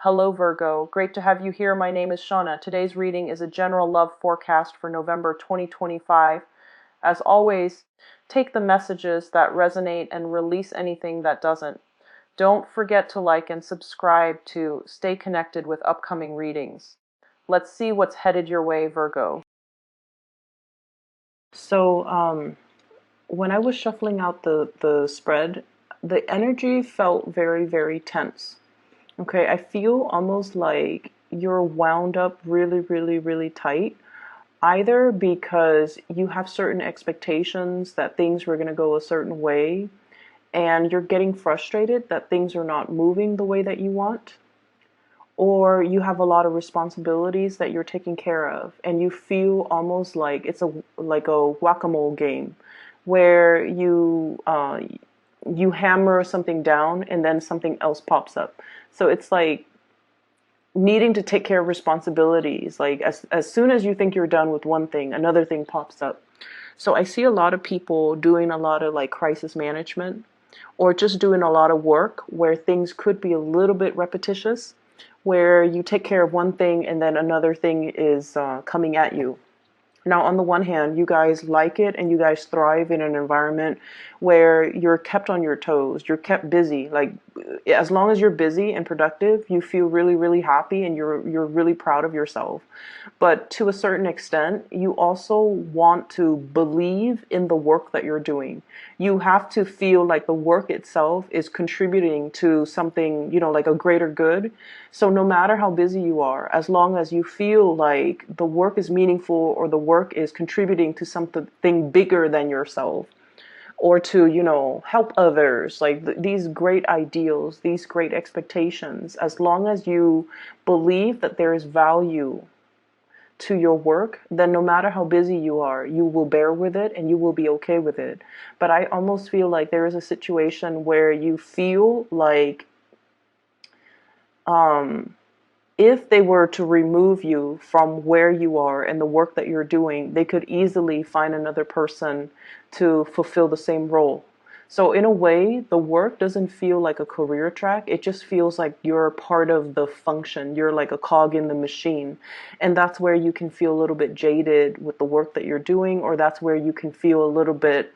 Hello Virgo, great to have you here. My name is Shauna. Today's reading is a general love forecast for November 2025. As always, take the messages that resonate and release anything that doesn't. Don't forget to like and subscribe to stay connected with upcoming readings. Let's see what's headed your way, Virgo. So, when I was shuffling out the spread, the energy felt very, very tense. Okay, I feel almost like you're wound up really, really, really tight, either because you have certain expectations that things were going to go a certain way and you're getting frustrated that things are not moving the way that you want, or you have a lot of responsibilities that you're taking care of and you feel almost like it's a whack-a-mole game where you hammer something down and then something else pops up. So it's like needing to take care of responsibilities. Like as soon as you think you're done with one thing, another thing pops up. So I see a lot of people doing a lot of like crisis management or just doing a lot of work where things could be a little bit repetitious, where you take care of one thing and then another thing is coming at you. Now, on the one hand, you guys like it and you guys thrive in an environment where you're kept on your toes, you're kept busy. Like, as long as you're busy and productive, you feel really, really happy and you're really proud of yourself. But to a certain extent, you also want to believe in the work that you're doing. You have to feel like the work itself is contributing to something, like a greater good. So no matter how busy you are, as long as you feel like the work is meaningful or the work is contributing to something bigger than yourself, or to, help others, like these great ideals, these great expectations, as long as you believe that there is value to your work, then no matter how busy you are, you will bear with it and you will be okay with it. But I almost feel like there is a situation where you feel like if they were to remove you from where you are and the work that you're doing, they could easily find another person to fulfill the same role. So in a way, the work doesn't feel like a career track. It just feels like you're part of the function. You're like a cog in the machine. And that's where you can feel a little bit jaded with the work that you're doing, or that's where you can feel a little bit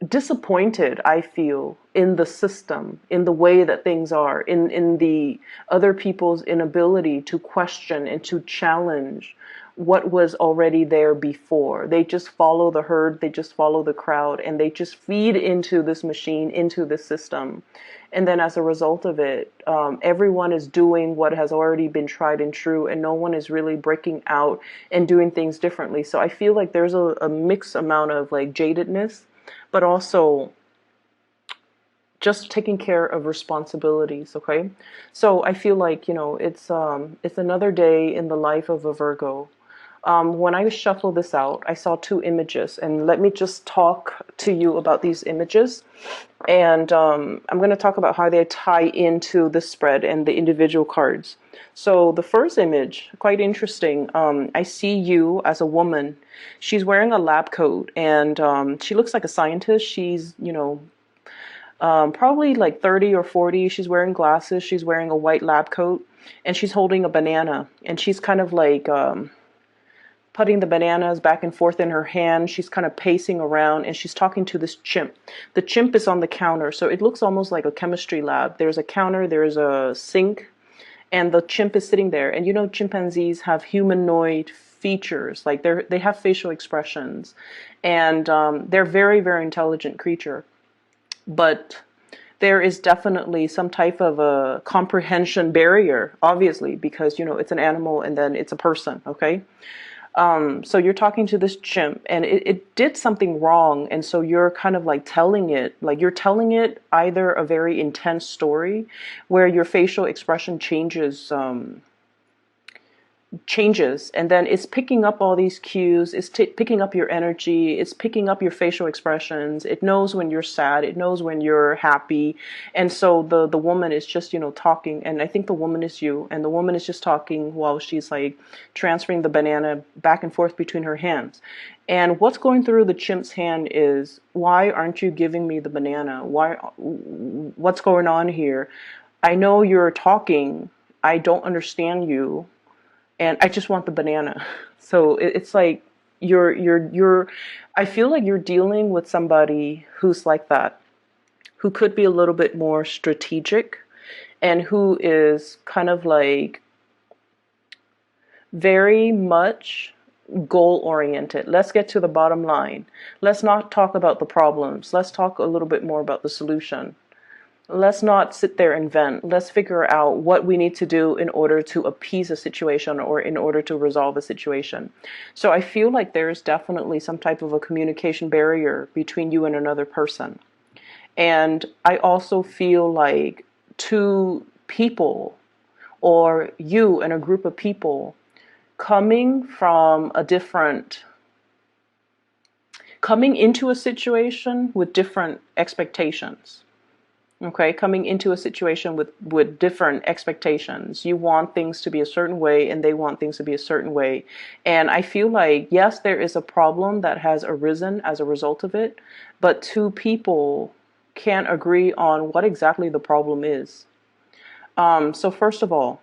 disappointed, I feel, in the system, in the way that things are, in the other people's inability to question and to challenge what was already there before. They just follow the herd, they just follow the crowd, and they just feed into this machine, into this system. And then as a result of it, everyone is doing what has already been tried and true, and no one is really breaking out and doing things differently. So I feel like there's a mixed amount of like jadedness, but also just taking care of responsibilities. Okay, so I feel like it's another day in the life of a Virgo. When I shuffled this out, I saw two images, and let me just talk to you about these images. And I'm going to talk about how they tie into the spread and the individual cards. So the first image, quite interesting. I see you as a woman. She's wearing a lab coat, and she looks like a scientist. She's, probably like 30 or 40. She's wearing glasses. She's wearing a white lab coat, and she's holding a banana. And she's kind of like putting the bananas back and forth in her hand. She's kind of pacing around and she's talking to this chimp. The chimp is on the counter, so it looks almost like a chemistry lab. There's a counter, there's a sink, and the chimp is sitting there. And chimpanzees have humanoid features, like they have facial expressions, and they're very, very intelligent creature. But there is definitely some type of a comprehension barrier, obviously, because it's an animal and then it's a person, okay? So you're talking to this chimp and it did something wrong. And so you're kind of like you're telling it either a very intense story where your facial expression changes, and then it's picking up all these cues. It's picking up your energy, it's picking up your facial expressions. It knows when you're sad, it knows when you're happy. And so the woman is just talking, and I think the woman is you, and the woman is just talking while she's like transferring the banana back and forth between her hands. And what's going through the chimp's hand is, why aren't you giving me the banana? What's going on here? I know you're talking, I don't understand you, and I just want the banana. So it's like you're I feel like you're dealing with somebody who's like that, who could be a little bit more strategic and who is kind of like very much goal oriented. Let's get to the bottom line. Let's not talk about the problems. Let's talk a little bit more about the solution. Let's not sit there and vent. Let's figure out what we need to do in order to appease a situation or in order to resolve a situation. So I feel like there's definitely some type of a communication barrier between you and another person. And I also feel like two people or you and a group of people coming from a different, coming into a situation with different expectations. Okay, coming into a situation with different expectations. You want things to be a certain way and they want things to be a certain way. And I feel like, yes, there is a problem that has arisen as a result of it, but two people can't agree on what exactly the problem is. So first of all,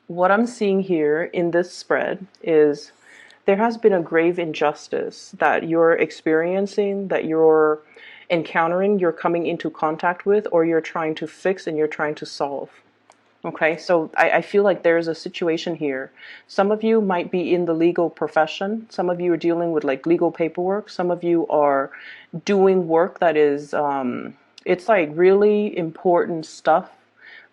what I'm seeing here in this spread is there has been a grave injustice that you're experiencing, that you're encountering, you're coming into contact with, or you're trying to fix and you're trying to solve. Okay, so I feel like there's a situation here. Some of you might be in the legal profession. Some of you are dealing with like legal paperwork. Some of you are doing work that is, it's like really important stuff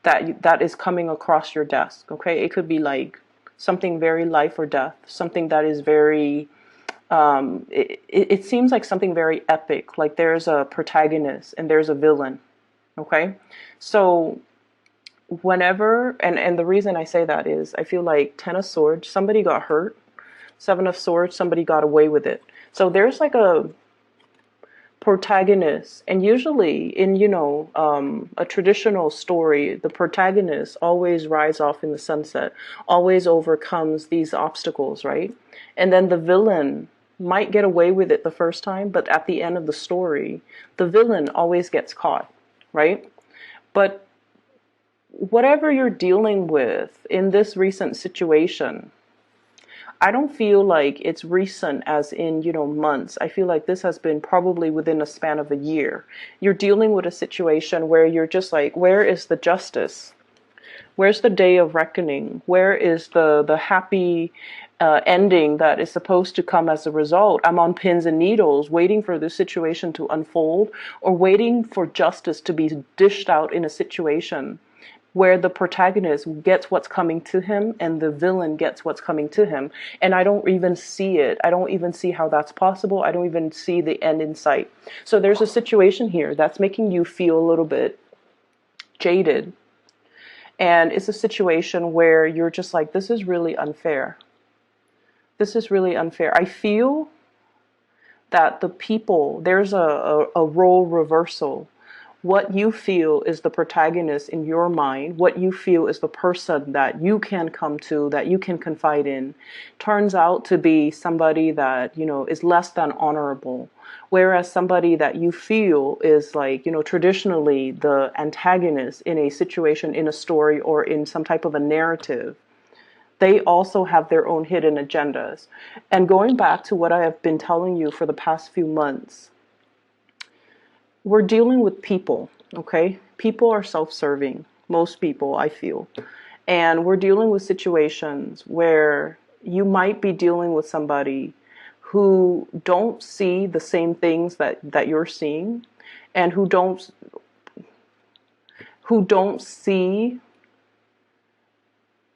that is coming across your desk. Okay, it could be like something very life or death, something that is very it seems like something very epic, like there's a protagonist and there's a villain. Okay, so whenever, and the reason I say that is I feel like 10 of swords, somebody got hurt. 7 of swords, somebody got away with it. So there's like a protagonist, and usually in a traditional story, the protagonist always rides off in the sunset, always overcomes these obstacles, right? And then the villain might get away with it the first time, but at the end of the story the villain always gets caught, right? But whatever you're dealing with in this recent situation, I don't feel like it's recent as in, months. I feel like this has been probably within a span of a year. You're dealing with a situation where you're just like, where is the justice? Where's the day of reckoning? Where is the happy ending that is supposed to come as a result? I'm on pins and needles waiting for this situation to unfold or waiting for justice to be dished out in a situation where the protagonist gets what's coming to him and the villain gets what's coming to him. And I don't even see it. I don't even see how that's possible. I don't even see the end in sight. So there's a situation here that's making you feel a little bit jaded. And it's a situation where you're just like, this is really unfair. This is really unfair. I feel that the people, there's a role reversal. What you feel is the protagonist in your mind, what you feel is the person that you can come to, that you can confide in, turns out to be somebody that, is less than honorable. Whereas somebody that you feel is like, traditionally the antagonist in a situation, in a story, or in some type of a narrative, they also have their own hidden agendas. And going back to what I have been telling you for the past few months, we're dealing with people, okay? People are self-serving, most people, I feel. And we're dealing with situations where you might be dealing with somebody who don't see the same things that you're seeing, and who don't see,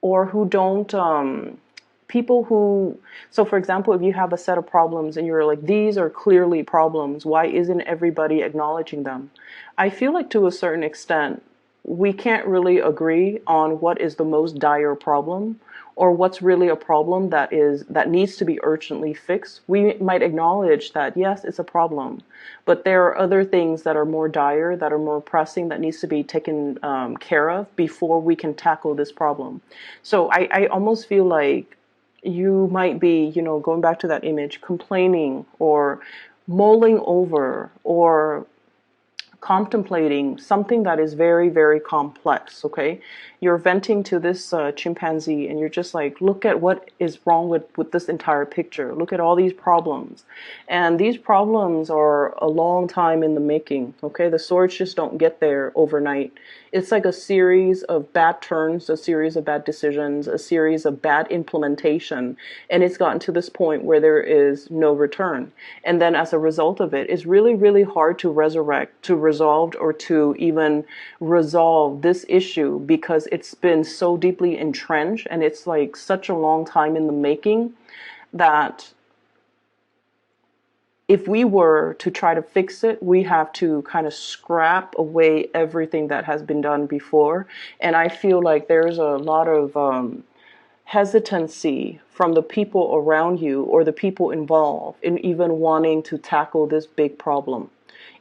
or who don't people who, so for example, if you have a set of problems and you're like, these are clearly problems, why isn't everybody acknowledging them? I feel like to a certain extent, we can't really agree on what is the most dire problem or what's really a problem that needs to be urgently fixed. We might acknowledge that, yes, it's a problem, but there are other things that are more dire, that are more pressing, that needs to be taken care of before we can tackle this problem. So I almost feel like you might be, going back to that image, complaining or mulling over or contemplating something that is very, very complex, okay? You're venting to this chimpanzee and you're just like, look at what is wrong with this entire picture. Look at all these problems. And these problems are a long time in the making, okay? The swords just don't get there overnight. It's like a series of bad turns, a series of bad decisions, a series of bad implementation. And it's gotten to this point where there is no return. And then as a result of it, it's really, really hard to resurrect, to resolve, or to even resolve this issue because it's been so deeply entrenched and it's like such a long time in the making that if we were to try to fix it, we have to kind of scrap away everything that has been done before. And I feel like there's a lot of hesitancy from the people around you or the people involved in even wanting to tackle this big problem,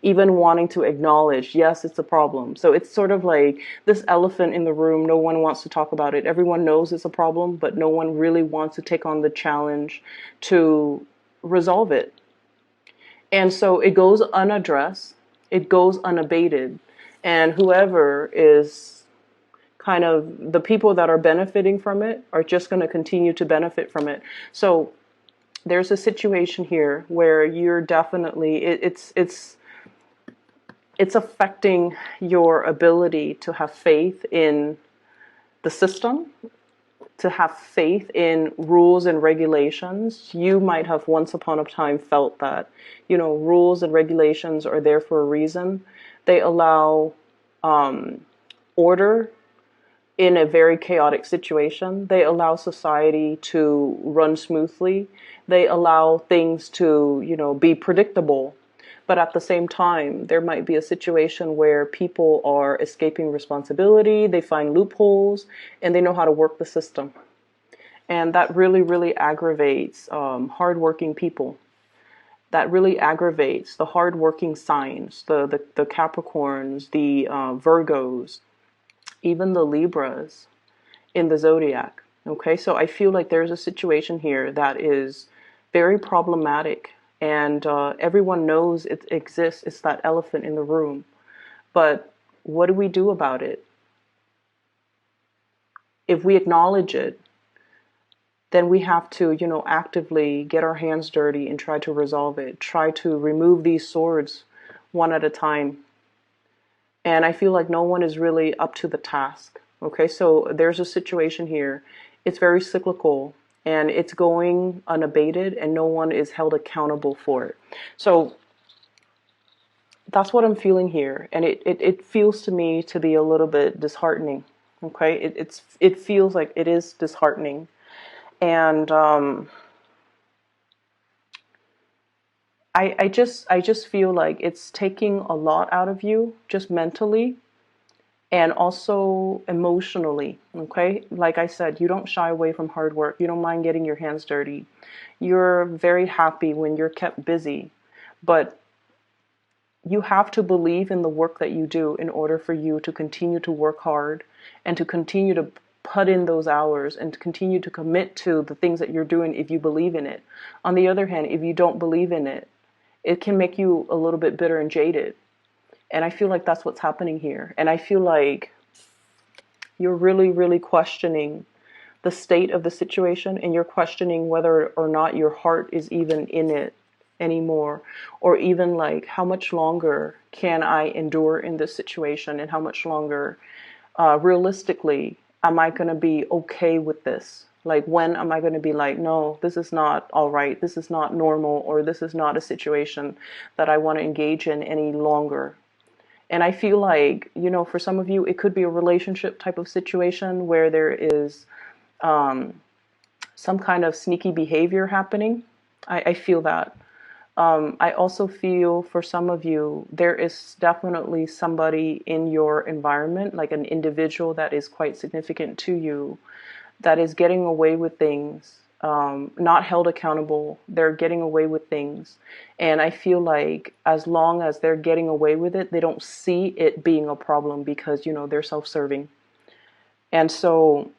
even wanting to acknowledge, yes, it's a problem. So it's sort of like this elephant in the room. No one wants to talk about it. Everyone knows it's a problem, but no one really wants to take on the challenge to resolve it. And so it goes unaddressed, it goes unabated, and whoever is kind of the people that are benefiting from it are just going to continue to benefit from it. So there's a situation here where you're definitely it's affecting your ability to have faith in the system, to have faith in rules and regulations. You might have once upon a time felt that, rules and regulations are there for a reason. They allow order in a very chaotic situation. They allow society to run smoothly. They allow things to, be predictable. But at the same time, there might be a situation where people are escaping responsibility, they find loopholes, and they know how to work the system. And that really, really aggravates hardworking people. That really aggravates the hardworking signs, the Capricorns, the Virgos, even the Libras in the zodiac. Okay, so I feel like there's a situation here that is very problematic, and everyone knows it exists. It's that elephant in the room. But what do we do about it? If we acknowledge it, then we have to, actively get our hands dirty and try to resolve it. Try to remove these swords one at a time. And I feel like no one is really up to the task. Okay, so there's a situation here. It's very cyclical and it's going unabated and no one is held accountable for it. So that's what I'm feeling here. And it feels to me to be a little bit disheartening. Okay, it feels like it is disheartening. And I just feel like it's taking a lot out of you, just mentally and also emotionally. Okay, like I said, you don't shy away from hard work. You don't mind getting your hands dirty. You're very happy when you're kept busy, but you have to believe in the work that you do in order for you to continue to work hard and to continue to put in those hours and to continue to commit to the things that you're doing if you believe in it. On the other hand, if you don't believe in it, it can make you a little bit bitter and jaded. And I feel like that's what's happening here. And I feel like you're really, really questioning the state of the situation, and you're questioning whether or not your heart is even in it anymore, or even like, how much longer can I endure in this situation, and how much longer realistically am I going to be okay with this? Like, when am I going to be like, no, this is not all right, this is not normal, or this is not a situation that I want to engage in any longer? And I feel like, for some of you, it could be a relationship type of situation where there is some kind of sneaky behavior happening. I feel that. I also feel for some of you, there is definitely somebody in your environment, like an individual that is quite significant to you, that is getting away with things, not held accountable. They're getting away with things. And I feel like as long as they're getting away with it, they don't see it being a problem because, they're self-serving. And so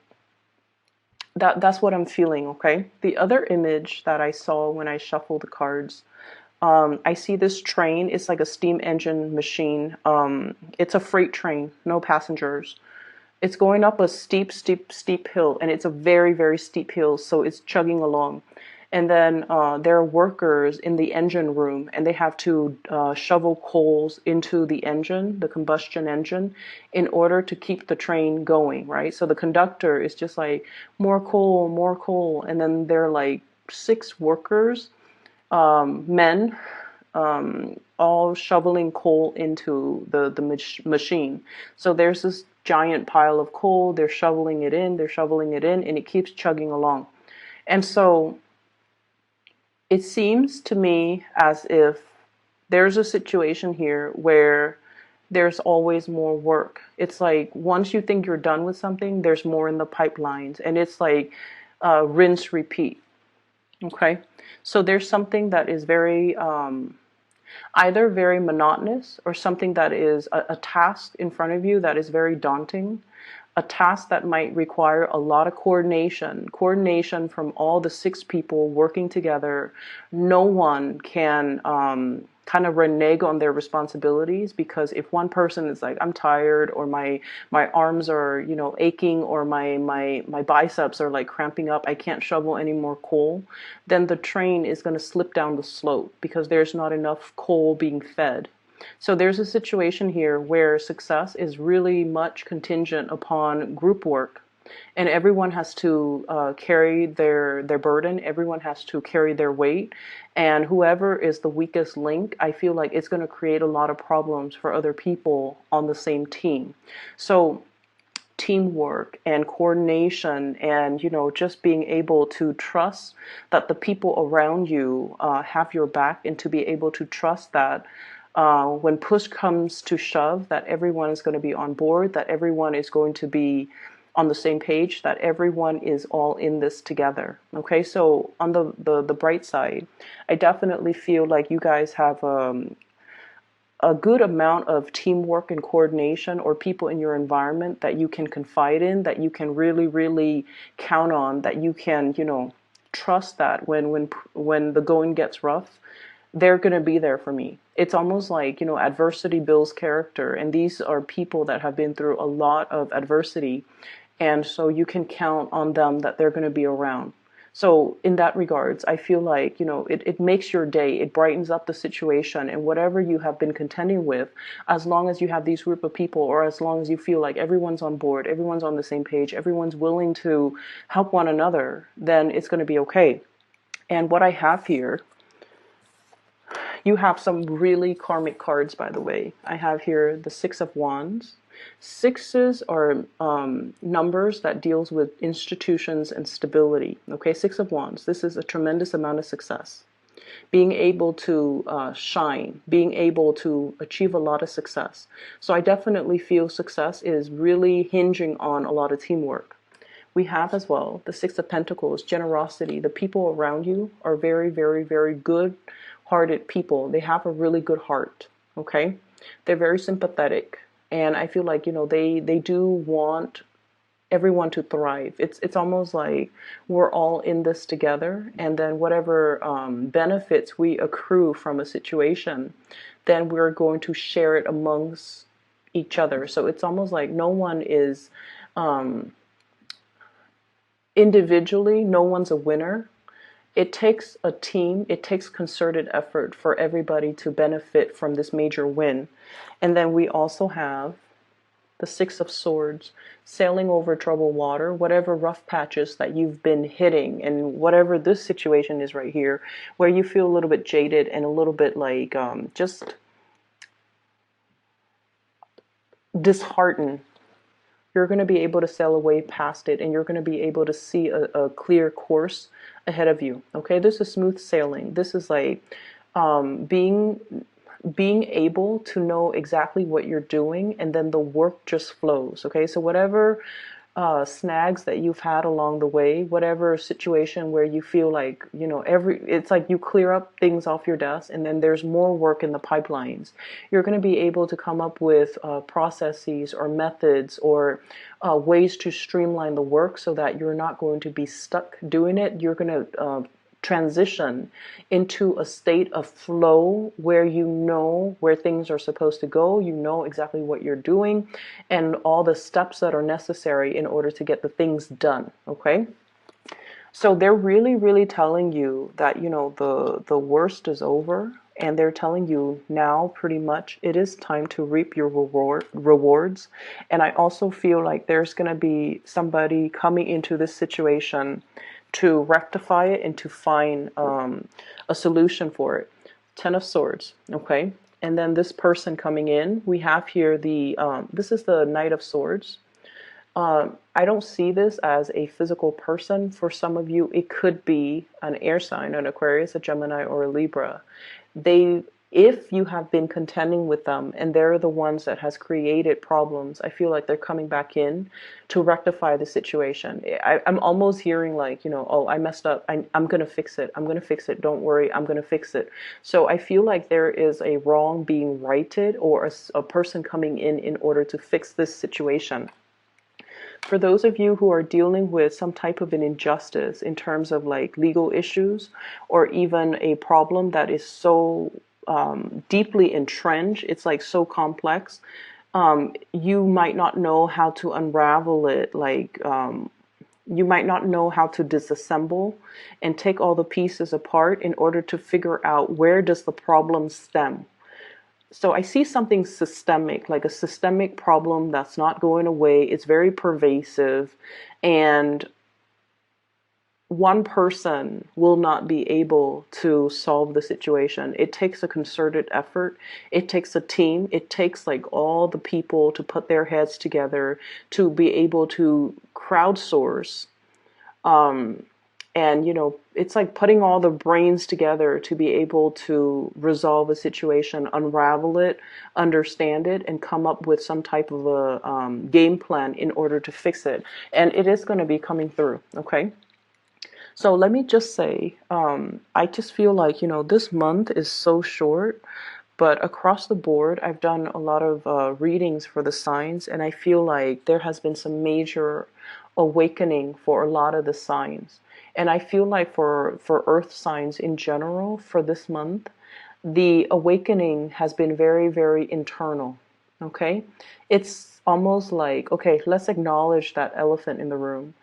that's what I'm feeling, okay? The other image that I saw when I shuffled the cards I see this train. It's like a steam engine machine. It's a freight train, no passengers. It's going up a steep, steep, steep hill, and it's a very, very steep hill, so it's chugging along. And then there are workers in the engine room, and they have to shovel coals into the engine, the combustion engine, in order to keep the train going, right? So the conductor is just like, more coal. And then there are like six workers, men, all shoveling coal into the machine. So there's this giant pile of coal. They're shoveling it in. They're shoveling it in, and it keeps chugging along. And so it seems to me as if there's a situation here where there's always more work. It's like once you think you're done with something, there's more in the pipelines, and it's like rinse, repeat. Okay, so there's something that is very either very monotonous or something that is a task in front of you that is very daunting, a task that might require a lot of coordination from all the six people working together. No one can kind of renege on their responsibilities, because if one person is like, I'm tired, or my arms are, you know, aching, or my biceps are like cramping up, I can't shovel any more coal, then the train is going to slip down the slope because there's not enough coal being fed. So there's a situation here where success is really much contingent upon group work, and everyone has to carry their burden. Everyone has to carry their weight, and whoever is the weakest link, I feel like it's going to create a lot of problems for other people on the same team. So teamwork and coordination, and you know, just being able to trust that the people around you have your back, and to be able to trust that when push comes to shove, that everyone is going to be on board, that everyone is going to be on the same page, that everyone is all in this together. Okay, so on the bright side, I definitely feel like you guys have a good amount of teamwork and coordination, or people in your environment that you can confide in, that you can really, really count on, that you can, you know, trust that when the going gets rough, they're going to be there for me. It's almost like, you know, adversity builds character, and these are people that have been through a lot of adversity, and so you can count on them that they're going to be around. So in that regards, I feel like, you know, it makes your day, it brightens up the situation, and whatever you have been contending with, as long as you have these group of people, or as long as you feel like everyone's on board, everyone's on the same page, everyone's willing to help one another, then it's going to be okay. And what I have here, you have some really karmic cards, by the way. I have here the Six of Wands. Sixes are numbers that deals with institutions and stability. Okay, Six of Wands. This is a tremendous amount of success. Being able to shine, being able to achieve a lot of success. So I definitely feel success is really hinging on a lot of teamwork. We have as well the Six of Pentacles, generosity. The people around you are very, very, very good hearted people. They have a really good heart. Okay, they're very sympathetic, and I feel like, you know, they do want everyone to thrive. It's almost like we're all in this together, and then whatever benefits we accrue from a situation, then we're going to share it amongst each other. So it's almost like no one is individually, no one's a winner. It takes a team, it takes concerted effort for everybody to benefit from this major win. And then we also have the Six of Swords, sailing over troubled water, whatever rough patches that you've been hitting, and whatever this situation is right here, where you feel a little bit jaded and a little bit like just disheartened. You're going to be able to sail away past it, and you're going to be able to see a clear course ahead of you. Okay, this is smooth sailing. This is like being able to know exactly what you're doing, and then the work just flows. Okay, so whatever snags that you've had along the way, whatever situation where you feel like, you know, it's like you clear up things off your desk, and then there's more work in the pipelines. You're going to be able to come up with processes or methods, or ways to streamline the work, so that you're not going to be stuck doing it. You're going to transition into a state of flow where you know where things are supposed to go, you know exactly what you're doing, and all the steps that are necessary in order to get the things done, okay? So they're really, really telling you that, the worst is over, and they're telling you now pretty much it is time to reap your rewards. And I also feel like there's going to be somebody coming into this situation to rectify it and to find a solution for it. Ten of Swords, okay? And then this person coming in, we have here this is the Knight of Swords. I don't see this as a physical person. For some of you, it could be an air sign, an Aquarius, a Gemini, or a Libra. If you have been contending with them and they're the ones that has created problems, I feel like they're coming back in to rectify the situation. I'm almost hearing like, oh, I messed up. I'm going to fix it. I'm going to fix it. Don't worry. I'm going to fix it. So I feel like there is a wrong being righted, or a person coming in order to fix this situation. For those of you who are dealing with some type of an injustice in terms of like legal issues, or even a problem that is so deeply entrenched, it's like so complex, you might not know how to unravel it, you might not know how to disassemble and take all the pieces apart in order to figure out where does the problem stem. So I see something systemic, like a systemic problem that's not going away. It's very pervasive, and one person will not be able to solve the situation. It takes a concerted effort. It takes a team. It takes like all the people to put their heads together to be able to crowdsource. And, it's like putting all the brains together to be able to resolve a situation, unravel it, understand it, and come up with some type of a game plan in order to fix it. And it is going to be coming through, okay? So let me just say, I just feel like, this month is so short, but across the board, I've done a lot of readings for the signs, and I feel like there has been some major awakening for a lot of the signs. And I feel like for earth signs in general, for this month, the awakening has been very, very internal, okay? It's almost like, okay, let's acknowledge that elephant in the room.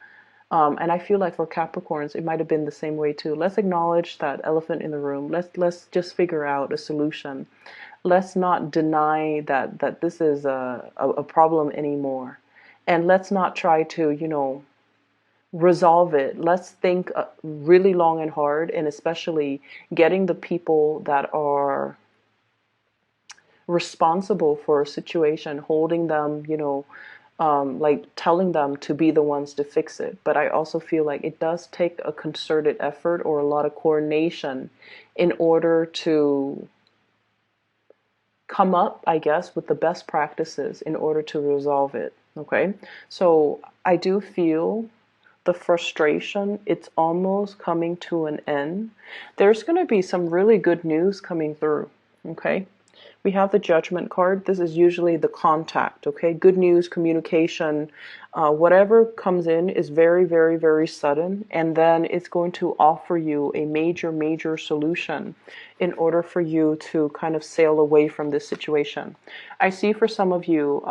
And I feel like for Capricorns, it might have been the same way too. Let's acknowledge that elephant in the room. Let's just figure out a solution. Let's not deny that this is a problem anymore. And let's not try to, resolve it. Let's think really long and hard, and especially getting the people that are responsible for a situation, holding them, like telling them to be the ones to fix it. But I also feel like it does take a concerted effort or a lot of coordination in order to come up, I guess, with the best practices in order to resolve it. Okay. So I do feel the frustration, it's almost coming to an end. There's going to be some really good news coming through. Okay. We have the Judgment card. This is usually the contact, okay? Good news, communication, whatever comes in is very, very, very sudden. And then it's going to offer you a major, major solution in order for you to kind of sail away from this situation. I see for some of you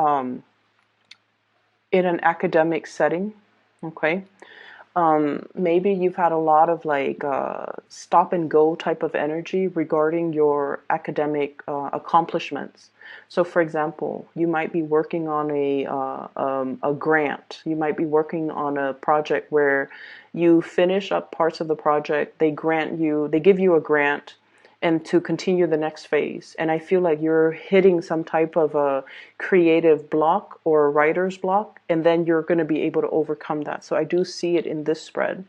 in an academic setting, okay? Maybe you've had a lot of like stop and go type of energy regarding your academic accomplishments. So, for example, you might be working on a grant. You might be working on a project where you finish up parts of the project. They give you a grant, and to continue the next phase. And I feel like you're hitting some type of a creative block or a writer's block, and then you're going to be able to overcome that. So I do see it in this spread.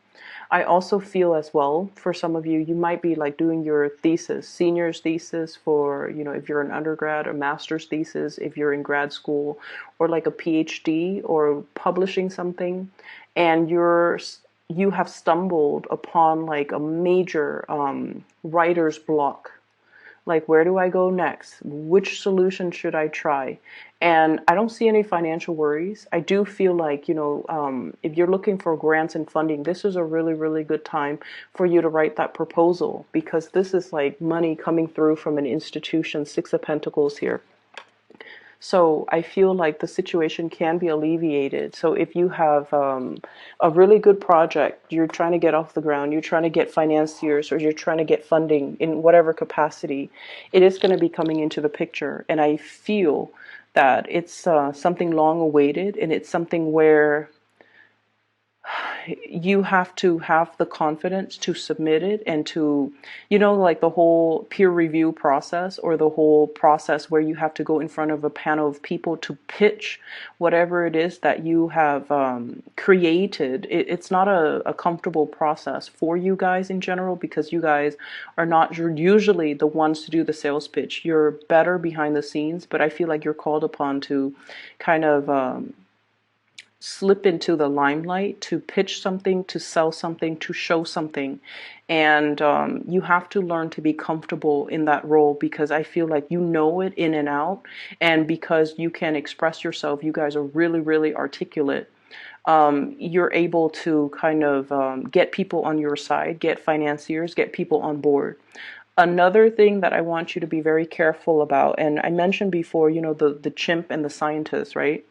I also feel as well, for some of you, you might be like doing your thesis, senior's thesis for, if you're an undergrad, a master's thesis, if you're in grad school, or like a PhD or publishing something, and you have stumbled upon like a major writer's block, Like, where do I go next? Which solution should I try? And I don't see any financial worries. I do feel like, if you're looking for grants and funding, this is a really, really good time for you to write that proposal, because this is like money coming through from an institution, Six of Pentacles here. So I feel like the situation can be alleviated. So if you have a really good project, you're trying to get off the ground, you're trying to get financiers, or you're trying to get funding in whatever capacity, it is going to be coming into the picture. And I feel that it's something long awaited, and it's something where you have to have the confidence to submit it, and to, like the whole peer review process, or the whole process where you have to go in front of a panel of people to pitch whatever it is that you have created. It's not a comfortable process for you guys in general, because you guys are not usually the ones to do the sales pitch. You're better behind the scenes, but I feel like you're called upon to kind of slip into the limelight, to pitch something, to sell something, to show something. And you have to learn to be comfortable in that role, because I feel like you know it in and out. And because you can express yourself, you guys are really, really articulate. You're able to kind of get people on your side, get financiers, get people on board. Another thing that I want you to be very careful about, and I mentioned before, the chimp and the scientist, right?